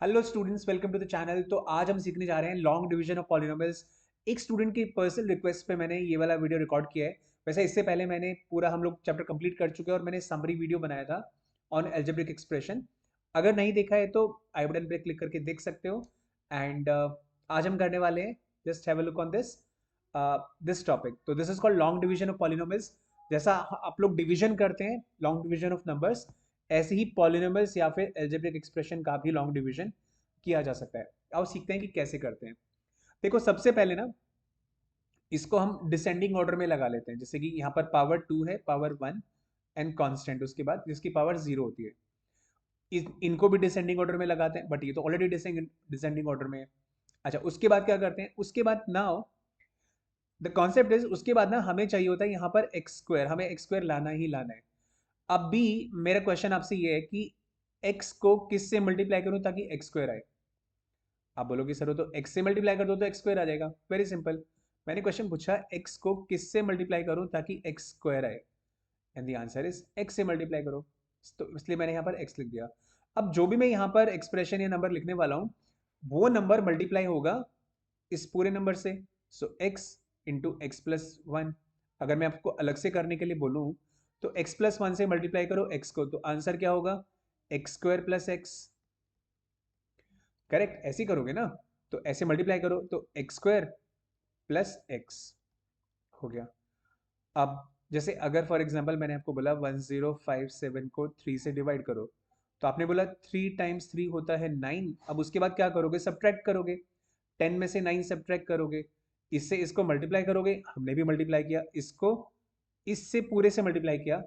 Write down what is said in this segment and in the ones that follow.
Hello students, welcome to the channel. तो आज हम सीखने जा रहे हैं लॉन्ग डिवीजन ऑफ पॉलिनोमियल्स। एक स्टूडेंट की पर्सनल रिक्वेस्ट पे मैंने ये वाला वीडियो रिकॉर्ड किया है। वैसे इससे पहले मैंने पूरा हम लोग चैप्टर कंप्लीट कर चुके हैं और मैंने समरी वीडियो बनाया था ऑन एल्जेब्रिक एक्सप्रेशन। अगर नहीं देखा है तो आई बटन पे क्लिक करके देख सकते हो। एंड आज हम करने वाले हैं, just have a look on this topic. तो this is called long division of polynomials. जैसा आप लोग डिवीजन करते हैं लॉन्ग डिवीजन ऑफ नंबर्स, ऐसे ही पॉलिनोमियल्स या फिर एल्जेब्रिक एक्सप्रेशन का भी लॉन्ग डिवीजन किया जा सकता है। आओ सीखते हैं कि कैसे करते हैं। देखो, सबसे पहले ना इसको हम डिसेंडिंग ऑर्डर में लगा लेते हैं। जैसे कि यहाँ पर पावर 2 है, पावर 1 एंड कांस्टेंट, उसके बाद जिसकी पावर 0 होती है। इनको भी डिसेंडिंग ऑर्डर में लगाते हैं, बट ये तो ऑलरेडी डिसेंडिंग ऑर्डर में है। अच्छा, उसके बाद क्या करते हैं? उसके बाद नाउ द कॉन्सेप्ट इज, उसके बाद ना हमें चाहिए होता है यहाँ पर एक्स स्क्वायर। हमें एक्स स्क्वायर लाना ही लाना है। अब भी मेरा क्वेश्चन आपसे ये है कि एक्स को किस से मल्टीप्लाई करूं ताकि एक्स स्क्वायर आए। आप बोलोगे सर वो तो एक्स से मल्टीप्लाई कर दो तो एक्स स्क्वायर आ जाएगा। Very simple. मैंने क्वेश्चन पूछा एक्स को किस से मल्टीप्लाई करूं ताकि एक्स स्क्वायर आए, and the answer is x से मल्टीप्लाई करो। तो इसलिए मैंने यहाँ पर एक्स लिख दिया। अब जो भी मैं यहाँ पर एक्सप्रेशन या नंबर लिखने वाला हूँ, वो नंबर मल्टीप्लाई होगा इस पूरे नंबर से। So X into X plus one. अगर मैं आपको अलग से करने के लिए बोलूँ तो एक्स प्लस वन से मल्टीप्लाई करो एक्स को, तो आंसर क्या होगा? X square plus x. Correct, ऐसे ही करोगे ना। तो ऐसे मल्टीप्लाई करो तो एक्स स्क्वायर प्लस एक्स हो गया। अब जैसे अगर फॉर एग्जांपल मैंने आपको बोला 1057 को 3 से डिवाइड करो, तो आपने बोला 3 टाइम्स 3 होता है 9। अब उसके बाद क्या करोगे? सब्ट्रैक्ट करोगे। 10 में से 9 सब्ट्रैक्ट करोगे, इससे इसको मल्टीप्लाई करोगे। हमने भी मल्टीप्लाई किया इसको, इससे पूरे से मल्टीप्लाई किया।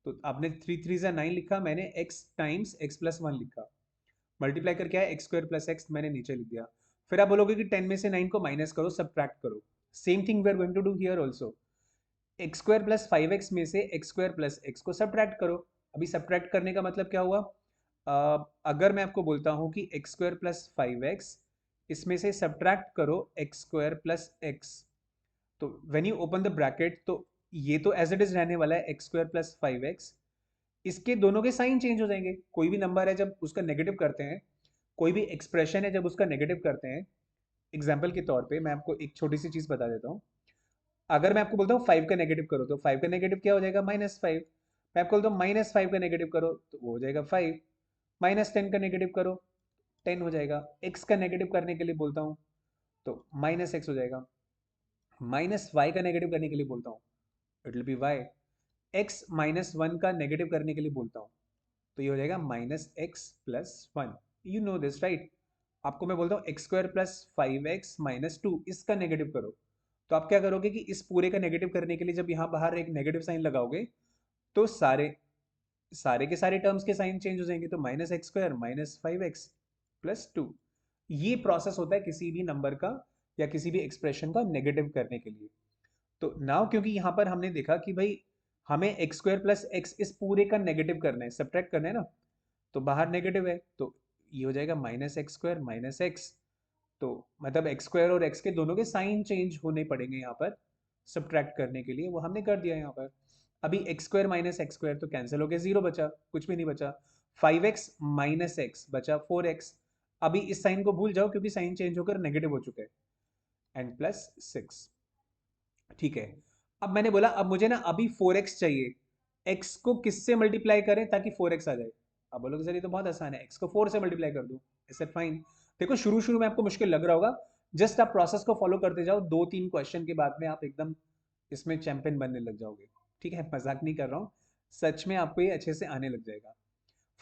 तो आपने 3 3 9 लिखा, मैंने x times x plus one लिखा। मल्टीप्लाई करके आया एक्स स्क्वायर प्लस एक्स, मैंने नीचे लिख दिया। फिर आप बोलोगे कि 10 में से 9 को माइनस करो, सब्ट्रैक्ट करो। Same thing we are going to do here also. X square plus 5x में से एक्स स्क्वायर प्लस एक्स को सब्ट्रैक्ट करो। अभी सब्ट्रैक्ट करने का मतलब क्या हुआ? अगर मैं आपको बोलता हूँ कि एक्स स्क्वायर प्लस 5x, इसमें से सब्ट्रैक्ट करो एक्स स्क्वायर प्लस एक्स, तो when you open the bracket, तो ये तो एज इट इज रहने वाला है एक्स स्क्वायर प्लस 5x। इसके दोनों के साइन चेंज हो जाएंगे। कोई भी नंबर है जब उसका नेगेटिव करते हैं, कोई भी एक्सप्रेशन है जब उसका नेगेटिव करते हैं। एग्जाम्पल के तौर पे मैं आपको एक छोटी सी चीज बता देता हूँ। अगर मैं आपको बोलता हूँ 5 का नेगेटिव करो, तो 5 का नेगेटिव क्या हो जाएगा? -5। मैं आपको बोलता हूँ -5 का नेगेटिव करो, तो वो हो जाएगा 5। -10 का नेगेटिव करो, 10 हो जाएगा। एक्स का नेगेटिव करने के लिए बोलता हूँ तो -x हो जाएगा। -y का नेगेटिव करने के लिए बोलता हूँ, it will be y। x -1 का नेगेटिव करने के लिए बोलता हूँ, तो ये हो जाएगा -x+1। You know this right. आपको मैं बोलता हूँ एक्स स्क्वायर प्लस 5x-2, इसका नेगेटिव करो, तो आप क्या करोगे कि इस पूरे का नेगेटिव करने के लिए जब यहाँ बाहर एक नेगेटिव साइन लगाओगे, तो सारे सारे के सारे टर्म्स के साइन चेंज हो जाएंगे। तो -x² -5x+2। ये प्रोसेस होता है किसी भी नंबर का या किसी भी एक्सप्रेशन का नेगेटिव करने के लिए। तो नाउ क्योंकि यहाँ पर हमने देखा कि भाई हमें एक्स स्क्वायर प्लस एक्स इस पूरे का नेगेटिव करना है, सब्ट्रैक्ट करना है ना, तो बाहर नेगेटिव है, तो ये हो जाएगा -x² -x। तो मतलब एक्स स्क्वायर और एक्स के दोनों के साइन चेंज होने पड़ेंगे यहाँ पर सब्ट्रैक्ट करने के लिए, वो हमने कर दिया यहाँ पर। अभी x square minus x square तो कैंसिल हो गया, जीरो बचा, कुछ भी नहीं बचा। 5x माइनस एक्स बचा 4x। अभी इस साइन को भूल जाओ क्योंकि साइन चेंज होकर नेगेटिव हो चुका है, एंड +6। ठीक है। अब मैंने बोला अब मुझे ना अभी 4x चाहिए। x को किससे मल्टीप्लाई करें ताकि 4x आ जाए? अब बोलोगे सर ये तो बहुत आसान है, x को 4 से मल्टीप्लाई कर दूं। ऐसे फाइन। देखो, शुरू शुरू में आपको मुश्किल लग रहा होगा, जस्ट आप प्रोसेस को फॉलो करते जाओ, 2 3 क्वेश्चन के बाद में आप एकदम इसमें चैंपियन बनने लग जाओगे। ठीक है, मजाक नहीं कर रहा हूँ, सच में आपको ये अच्छे से आने लग जाएगा।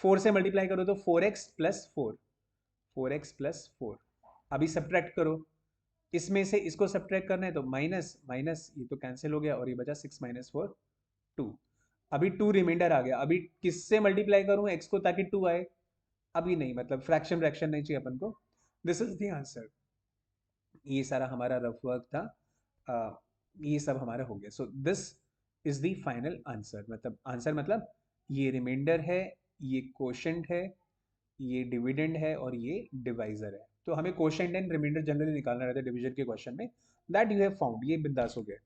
4 से मल्टीप्लाई करो तो 4x+4, 4x+4। अभी सब्ट्रैक्ट करो, इसमें से इसको सब्ट्रैक्ट करना है तो माइनस माइनस, ये तो कैंसिल हो गया और ये बचा 6 - 4 2। अभी 2 रिमाइंडर आ गया। अभी किससे मल्टीप्लाई करूं एक्स को ताकि 2 आए? अभी नहीं, मतलब फ्रैक्शन फ्रैक्शन नहीं चाहिए अपन को। This is the answer. ये सारा हमारा रफ वर्क था। ये सब हमारा हो गया। So this is the final answer. मतलब आंसर मतलब ये रिमाइंडर है, ये कोशेंट है, ये डिविडेंड है और ये डिवाइजर है। तो हमें कोशेंट एंड रिमाइंडर जनरली निकालना रहता है डिवीजन के क्वेश्चन में। दैट यू हैव फाउंड, ये बिंदास हो गया।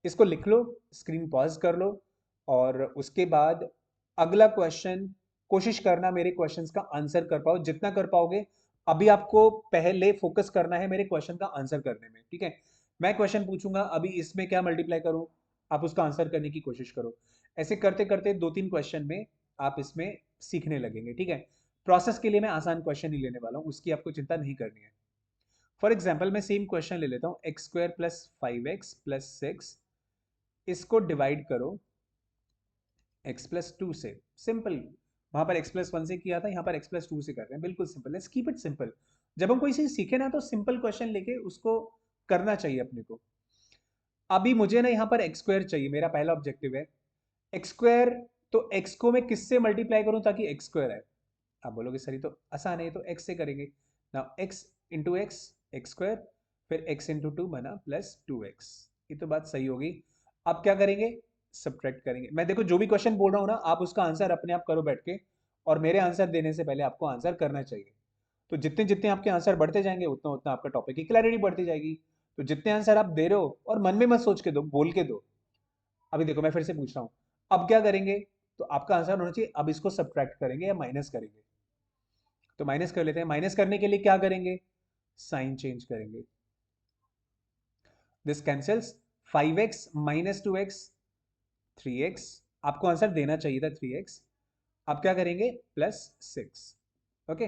इसको लिख लो, स्क्रीन पॉज कर लो, और उसके बाद अगला क्वेश्चन कोशिश करना मेरे क्वेश्चंस का आंसर कर पाओ, जितना कर पाओगे। अभी आपको पहले फोकस करना है मेरे क्वेश्चन का आंसर करने में, ठीक है। मैं क्वेश्चन पूछूंगा, अभी इसमें क्या मल्टीप्लाई करूं, आप उसका आंसर करने की कोशिश करो। ऐसे करते करते 2-3 क्वेश्चन में आप इसमें सीखने लगेंगे, ठीक है। प्रोसेस के लिए मैं आसान क्वेश्चन ही लेने वाला हूँ, उसकी आपको चिंता नहीं करनी है। फॉर एग्जाम्पल मैं सेम क्वेश्चन ले लेता हूँ, एक्स स्क्वायर प्लस 5x+6, इसको डिवाइड करो x+2 से। सिंपल, वहां पर x+1 से किया था, यहाँ पर x+2 से कर रहे हैं, बिल्कुल simple. Let's keep it simple. जब हम कोई चीज सीखे ना तो सिंपल क्वेश्चन लेके उसको करना चाहिए अपने को। अभी मुझे ना यहाँ पर एक्स स्क्वायर चाहिए, मेरा पहला ऑब्जेक्टिव है एक्स स्क्वायर। तो एक्स को मैं किससे मल्टीप्लाई करूं ताकि एक्स स्क्वायर आए। आप बोलोगे सर ये तो आसान है, तो एक्स से करेंगे ना, x into x, x square, फिर एक्स इंटू टू बना +2x। ये तो बात सही होगी। अब क्या करेंगे, सब्ट्रैक्ट करेंगे। मैं देखो जो भी क्वेश्चन बोल रहा हूँ ना, आप उसका आंसर अपने आप करो बैठ के, और मेरे आंसर देने से पहले आपको आंसर करना चाहिए। तो जितने जितने आपके आंसर बढ़ते जाएंगे उतना उतना आपका टॉपिक की क्लैरिटी बढ़ती जाएगी। तो जितने आंसर आप दे रहे हो, और मन में मत सोच के दो, बोल के दो। अभी देखो मैं फिर से पूछ रहा हूँ, अब क्या करेंगे, तो आपका आंसर होना चाहिए अब इसको सब्ट्रैक्ट करेंगे या माइनस करेंगे। तो माइनस कर लेते हैं। माइनस करने के लिए क्या करेंगे, साइन चेंज करेंगे। This cancels, 5x-2x, 3x। आपको आंसर देना चाहिए था 3x। अब क्या करेंगे, +6। Okay,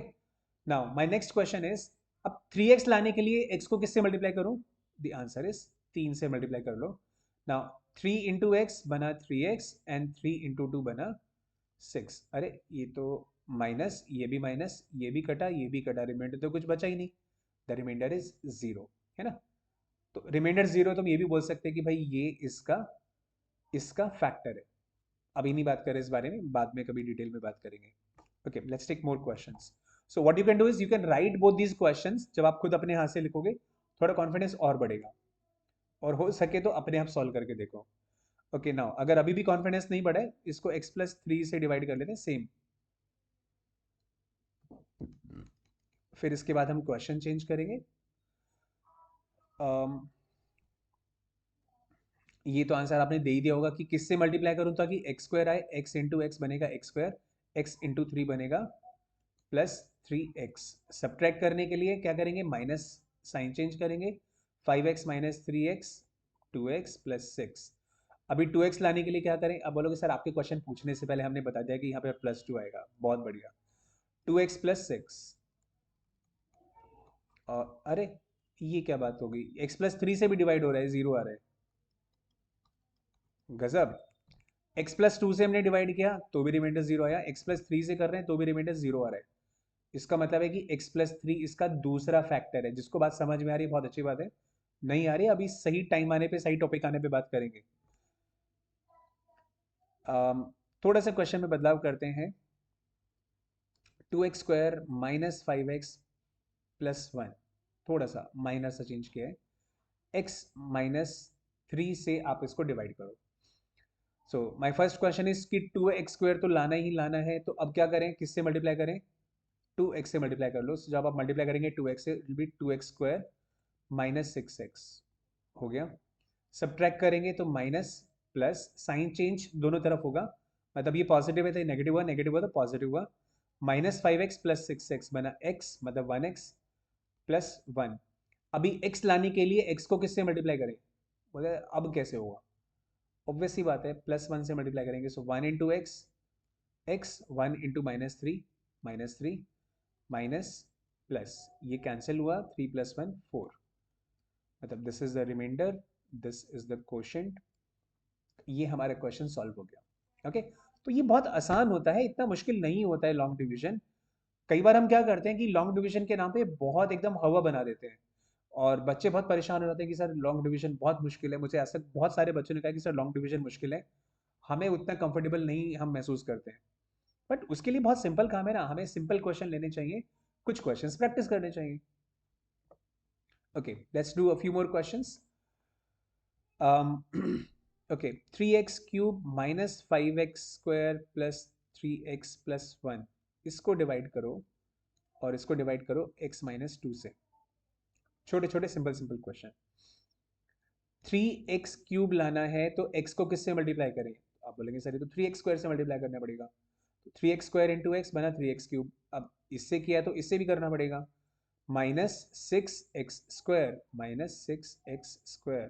now my next question is, अब 3x लाने के लिए x को किससे मल्टीप्लाई करूं, द आंसर इज 3 से मल्टीप्लाई कर लो। नाउ 3 इंटू एक्स बना 3x, एंड 3 इंटू टू बना 6। अरे ये तो माइनस, ये भी माइनस, ये भी कटा, ये भी कटा, रिमाइंडर तो कुछ बचा ही नहीं। द रिमाइंडर इज 0, है ना। तो रिमाइंडर 0, तुम ये भी बोल सकते हैं कि भाई ये इसका इसका फैक्टर है। अभी नहीं बात करें इस बारे में, बाद में कभी डिटेल में बात करेंगे। Okay, let's take more questions. So what you can do is you can write both these questions. जब आप खुद अपने हाथ से लिखोगे थोड़ा कॉन्फिडेंस और बढ़ेगा, और हो सके तो अपने आप सॉल्व करके देखो। ओके नाउ, अगर अभी भी कॉन्फिडेंस नहीं बढ़ा है, इसको x+3 से डिवाइड कर लेते हैं, सेम। फिर इसके बाद हम क्वेश्चन चेंज करेंगे। ये तो आंसर आपने दे ही दिया होगा कि किससे मल्टीप्लाई करूं ताकि एक्स स्क्वायर आए। x इंटू एक्स बनेगा x square, x into three बनेगा +3x। सब्ट्रैक्ट करने के लिए क्या करेंगे, माइनस साइन चेंज करेंगे। 5x-3x, 2x+6। अभी 2x लाने के लिए क्या करें, अब बोलोगे सर आपके क्वेश्चन पूछने से पहले हमने बता दिया कि यहाँ पे +2 आएगा, बहुत बढ़िया। 2x+6, और अरे ये क्या बात हो गई, x+3 से भी डिवाइड हो रहा है, 0 आ रहा है, गजब। x+2 से हमने डिवाइड किया तो भी रिमाइंडर 0 आया, x+3 से कर रहे हैं तो भी रिमाइंडर 0 आ रहा है। इसका मतलब है कि x+3 इसका दूसरा फैक्टर है। जिसको बात समझ में आ रही है बहुत अच्छी बात है, नहीं आ रही अभी सही टाइम आने पे, सही टॉपिक आने पे बात करेंगे। थोड़ा सा क्वेश्चन में बदलाव करते हैं। 2x² -5x+1, थोड़ा सा माइनर सा चेंज किया है। x-3 से आप इसको डिवाइड करो। So my first question is कि 2x² तो लाना ही लाना है, तो अब क्या करें, किससे मल्टीप्लाई करें, 2x से मल्टीप्लाई कर लो। जब आप मल्टीप्लाई करेंगे 2x से, it will be 2x² -6x हो गया। सब्ट्रैक्ट करेंगे तो माइनस प्लस, साइन चेंज दोनों तरफ होगा, मतलब ये पॉजिटिव है तो नेगेटिव हुआ, नेगेटिव हुआ तो पॉजिटिव हुआ। -5x+6x बना x, मतलब 1x+1। अभी x लाने के लिए x को किससे मल्टीप्लाई करें, बोले अब कैसे होगा, ऑब्वियस सी बात है, +1 से मल्टीप्लाई करेंगे। So 1 into x, x 1 into -3 minus plus, ये कैंसिल हुआ, 3+1 4, मतलब this is the remainder, this is the quotient. ये हमारा क्वेश्चन सॉल्व हो गया। ओके, तो ये बहुत आसान होता है, इतना मुश्किल नहीं होता है लॉन्ग डिवीजन। कई बार हम क्या करते हैं कि लॉन्ग डिवीजन के नाम पे बहुत एकदम हवा बना देते हैं, और बच्चे बहुत परेशान हो जाते हैं कि सर लॉन्ग डिवीजन बहुत मुश्किल है। मुझे ऐसा बहुत सारे बच्चों ने कहा कि सर लॉन्ग डिवीजन मुश्किल है, हमें उतना कंफर्टेबल नहीं हम महसूस करते हैं। बट उसके लिए बहुत सिंपल काम है ना, हमें सिंपल क्वेश्चन लेने चाहिए, कुछ क्वेश्चंस प्रैक्टिस करने चाहिए। Okay, let's do a few more questions. Okay, 3x³ -5x² + 3x+1, इसको डिवाइड करो, और इसको डिवाइड करो x-2 से। छोटे छोटे सिंपल सिंपल क्वेश्चन। 3x³ लाना है तो x को किससे मल्टीप्लाई करें, आप बोलेंगे सर ये तो 3x² से मल्टीप्लाई करना पड़ेगा। Three x square into x बना 3x³ अब इससे किया तो इससे भी करना पड़ेगा -6x² -6x²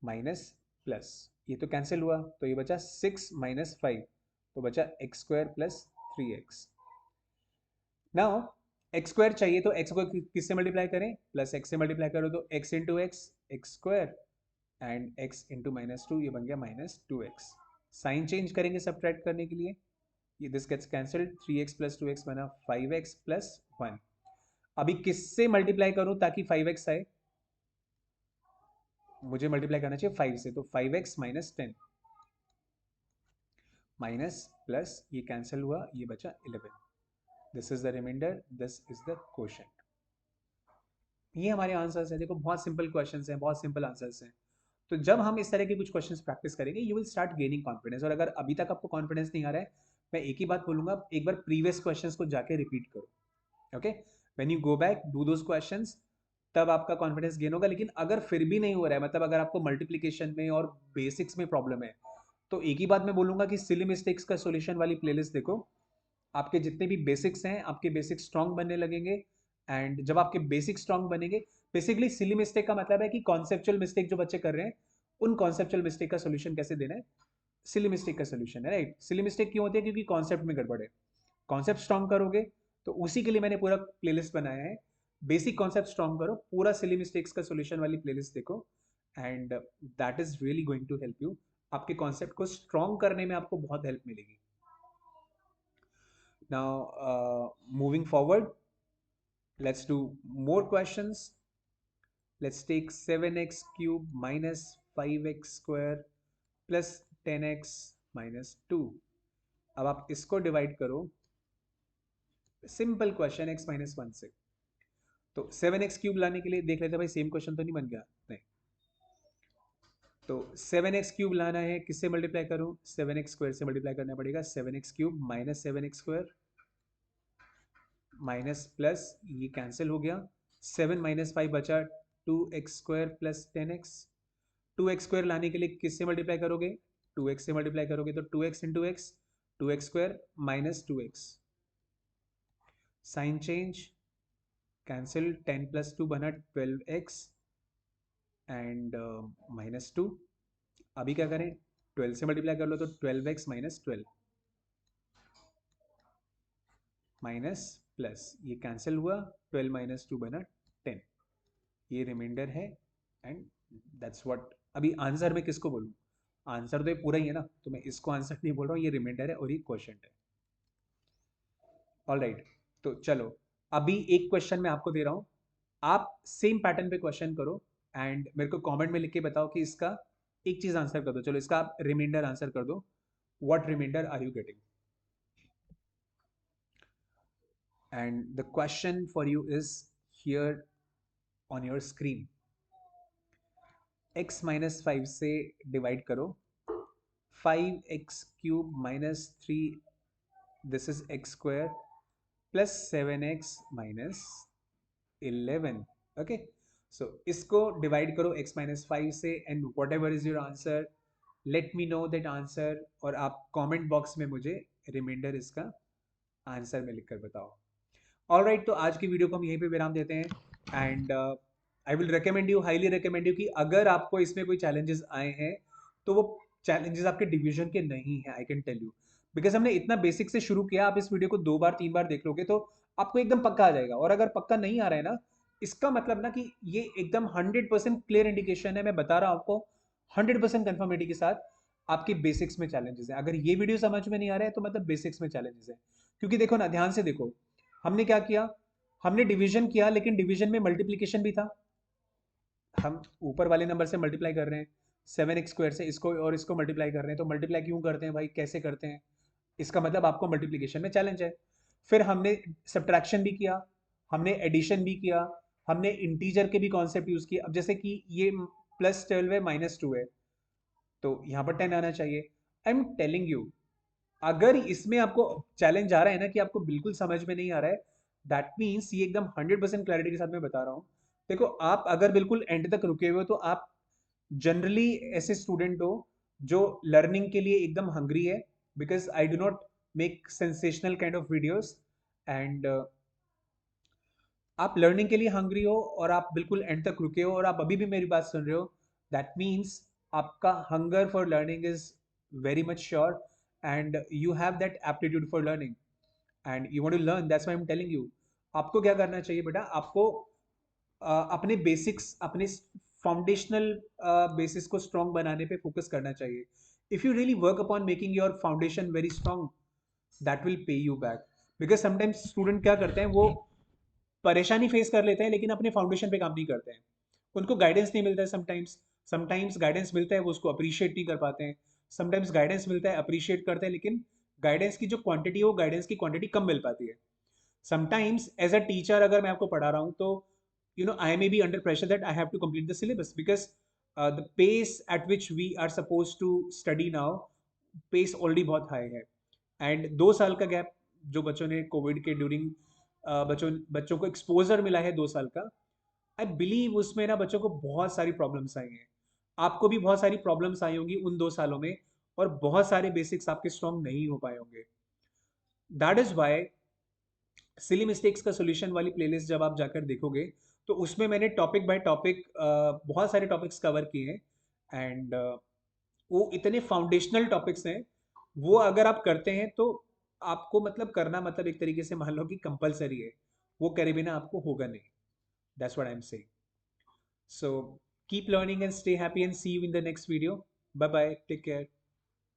माइनस प्लस ये तो कैंसिल हुआ तो ये बचा 6 - 5 तो बचा x² + 3x। नाउ x² चाहिए तो x को किससे मल्टीप्लाई करें प्लस x से मल्टीप्लाई करो तो x into x² and x into -2 ये बन गया -2x। साइन चेंज करेंगे सब्ट्रैक्ट करने के लिए ये this gets cancelled 3x + 2x बना 5x + 1। अभी किससे मल्टीप्लाई करूं ताकि 5x आए मुझे मल्टीप्लाई करना चाहिए 5 से तो 5x - 10 माइनस प्लस ये कैंसिल हुआ ये बचा 11। This is the remainder this is the quotient. ये हमारे आंसर्स हैं। देखो बहुत सिंपल क्वेश्चंस हैं बहुत सिंपल आंसर्स हैं। तो जब हम इस तरह के कुछ क्वेश्चंस प्रैक्टिस करेंगे you will start gaining confidence. और अगर अभी तक आपको कॉन्फिडेंस नहीं आ रहा है मैं एक ही बात बोलूंगा एक बार प्रीवियस क्वेश्चंस को जाके रिपीट करो। Okay when you go back do those questions तब आपका कॉन्फिडेंस गेन होगा। लेकिन अगर फिर भी नहीं हो रहा है मतलब अगर आपको मल्टीप्लिकेशन में और बेसिक्स में प्रॉब्लम है तो एक ही बात मैं बोलूंगा कि सिली मिस्टेक्स का सॉल्यूशन वाली प्लेलिस्ट देखो। आपके जितने भी बेसिक्स हैं आपके बेसिक स्ट्रांग बनने लगेंगे। एंड जब आपके बेसिक स्ट्रांग बनेंगे बेसिकली सिली मिस्टेक का मतलब है कि कॉन्सेप्चुअल मिस्टेक जो बच्चे कर रहे हैं उन कॉन्सेप्चुअल मिस्टेक का सोल्यूशन कैसे देना है सिली मिस्टेक का सोल्यूशन है राइट। सिली मिस्टेक क्यों होती है क्योंकि कॉन्सेप्ट में गड़बड़ है। कॉन्सेप्ट स्ट्रांग करोगे तो उसी के लिए मैंने पूरा प्लेलिस्ट बनाया है। बेसिक कॉन्सेप्ट स्ट्रांग करो पूरा सिली मिस्टेक्स का सोल्यूशन वाली प्लेलिस्ट देखो and that is really going to help you. आपके कॉन्सेप्ट को स्ट्रांग करने में आपको बहुत हेल्प मिलेगी। Now moving forward let's do more questions. Let's take 7x³ minus 5x² plus 10x minus 2। अब आप इसको डिवाइड करो सिंपल क्वेश्चन x - 1 से। तो 7x³ लाने के लिए देख लेते हैं भाई सेम क्वेश्चन तो नहीं बन गया नहीं। तो 7x³ लाना है किससे मल्टीप्लाई करूं 7x² से मल्टीप्लाई करना पड़ेगा 7x³ - 7x² माइनस प्लस ये कैंसिल हो गया 7 - 5 बचा 2x² + 10x। 2x² लाने के लिए किससे मल्टीप्लाई करोगे 2x से मल्टीप्लाई करोगे तो 2x into x 2x² - 2x। Sign change cancel 10 + 2 बना 12x एंड -2। अभी क्या करें 12 से मल्टीप्लाई कर लो तो 12x - 12 माइनस प्लस ये कैंसिल हुआ 12 - 2 बना 10 ये रिमाइंडर है एंड दैट्स व्हाट। अभी आंसर मैं किसको बोलूँ आंसर तो ये पूरा ही है ना तो मैं इसको आंसर नहीं बोल रहा हूँ ये रिमाइंडर है और ये क्वेश्चन है। ऑलराइट तो चलो अभी एक क्वेश्चन मैं आपको दे रहा हूँ आप सेम पैटर्न पे क्वेश्चन करो एंड मेरे को कमेंट में लिख के बताओ कि इसका एक चीज आंसर कर दो। चलो इसका आप रिमाइंडर आंसर कर दो what remainder are you getting. And the question for you is here on your screen. x - 5 से डिवाइड करो 5x³ - 3 this is x² plus 7x - 11। Okay so इसको डिवाइड करो x - 5 से and whatever is your answer let me know that answer और आप comment box में मुझे reminder इसका आंसर में लिखकर बताओ। ऑलराइट तो आज की वीडियो को हम यहीं पे विराम देते हैं and I will recommend you highly recommend you कि अगर आपको इसमें कोई चैलेंजेस आए हैं तो वो चैलेंजेस आपके डिवीजन के नहीं है I can tell you because हमने इतना बेसिक से शुरू किया। आप इस वीडियो को 2 बार 3 बार देख लोगे तो आपको एकदम पक्का आ जाएगा। और अगर पक्का नहीं आ रहा है ना इसका मतलब ना कि ये एकदम 100% क्लियर इंडिकेशन है। मैं बता रहा हूं आपको 100% कंफर्मिटी के साथ आपके बेसिक्स में चैलेंजेस है। अगर ये वीडियो समझ में नहीं आ रहा है तो मतलब बेसिक्स में चैलेंजेस है। क्योंकि देखो ना ध्यान से देखो हमने क्या किया हमने डिवीजन किया लेकिन डिवीजन में मल्टीप्लीकेशन भी था। हम ऊपर वाले नंबर से मल्टीप्लाई कर रहे हैं 7x² से इसको और इसको मल्टीप्लाई कर रहे हैं तो मल्टीप्लाई क्यों करते हैं भाई कैसे करते हैं इसका मतलब आपको मल्टीप्लिकेशन में चैलेंज है। फिर हमने सब्ट्रैक्शन भी किया हमने एडिशन भी किया हमने इंटीजर के भी कॉन्सेप्ट यूज किए। अब जैसे कि ये +12 है -2 है तो यहाँ पर 10 आना चाहिए। आई एम टेलिंग यू अगर इसमें आपको चैलेंज आ रहा है ना कि आपको बिल्कुल समझ में नहीं आ रहा है दैट मीन्स ये एकदम 100% क्लैरिटी के साथ मैं बता रहा हूँ। देखो आप अगर बिल्कुल एंड तक रुके हुए हो तो आप जनरली ऐसे स्टूडेंट हो जो लर्निंग के लिए एकदम हंग्री है because I do not make sensational kind of videos and आप लर्निंग के लिए हंग्री हो और आप बिल्कुल एंड तक रुके हो और आप अभी भी मेरी बात सुन रहे हो, दैट मीन्स आपका hunger for learning is very much sure and you have that aptitude for learning and you want to learn, that's why I am telling you. आपको क्या करना चाहिए बेटा, आपको अपने बेसिक्स, अपने फाउंडेशनल बेसिस को स्ट्रॉन्ग बनाने पे फोकस करना चाहिए। If you really work upon making your foundation very strong, that will pay you back. Because sometimes student क्या करते हैं, वो परेशानी फेस कर लेते हैं लेकिन अपने फाउंडेशन पे काम नहीं करते हैं, उनको गाइडेंस नहीं मिलता है। समटाइम्स समटाइम्स गाइडेंस मिलता है, वो उसको अप्रिशिएट नहीं कर पाते हैं। समटाइम्स गाइडेंस मिलता है, अप्रिशिएट करते हैं, लेकिन गाइडेंस की जो क्वांटिटी है वो गाइडेंस की क्वांटिटी कम मिल पाती है। समटाइम्स एज अ टीचर अगर मैं आपको पढ़ा रहा हूँ तो I may be under pressure that I have to complete the syllabus because the pace at which we are supposed to study now, pace already बहुत हाई है। एंड 2 साल का गैप जो बच्चों ने कोविड के ड्यूरिंग बच्चों बच्चों को एक्सपोजर मिला है 2 साल का, आई बिलीव उसमें ना बच्चों को बहुत सारी प्रॉब्लम्स आई हैं। आपको भी बहुत सारी प्रॉब्लम्स आई होंगी उन 2 सालों में, और बहुत सारे बेसिक्स आपके स्ट्रॉन्ग नहीं हो पाए होंगे। That is why silly mistakes का सोल्यूशन वाली प्लेलिस्ट जब आप जाकर देखोगे तो उसमें मैंने टॉपिक बाय टॉपिक बहुत सारे टॉपिक्स कवर किए हैं एंड वो इतने फाउंडेशनल टॉपिक्स हैं, वो अगर आप करते हैं तो आपको मतलब करना मतलब एक तरीके से मान लो कि कंपलसरी है, वो करे बिना आपको होगा नहीं। That's what I am saying. So keep learning and stay happy and see you in the next video. Bye bye, take care.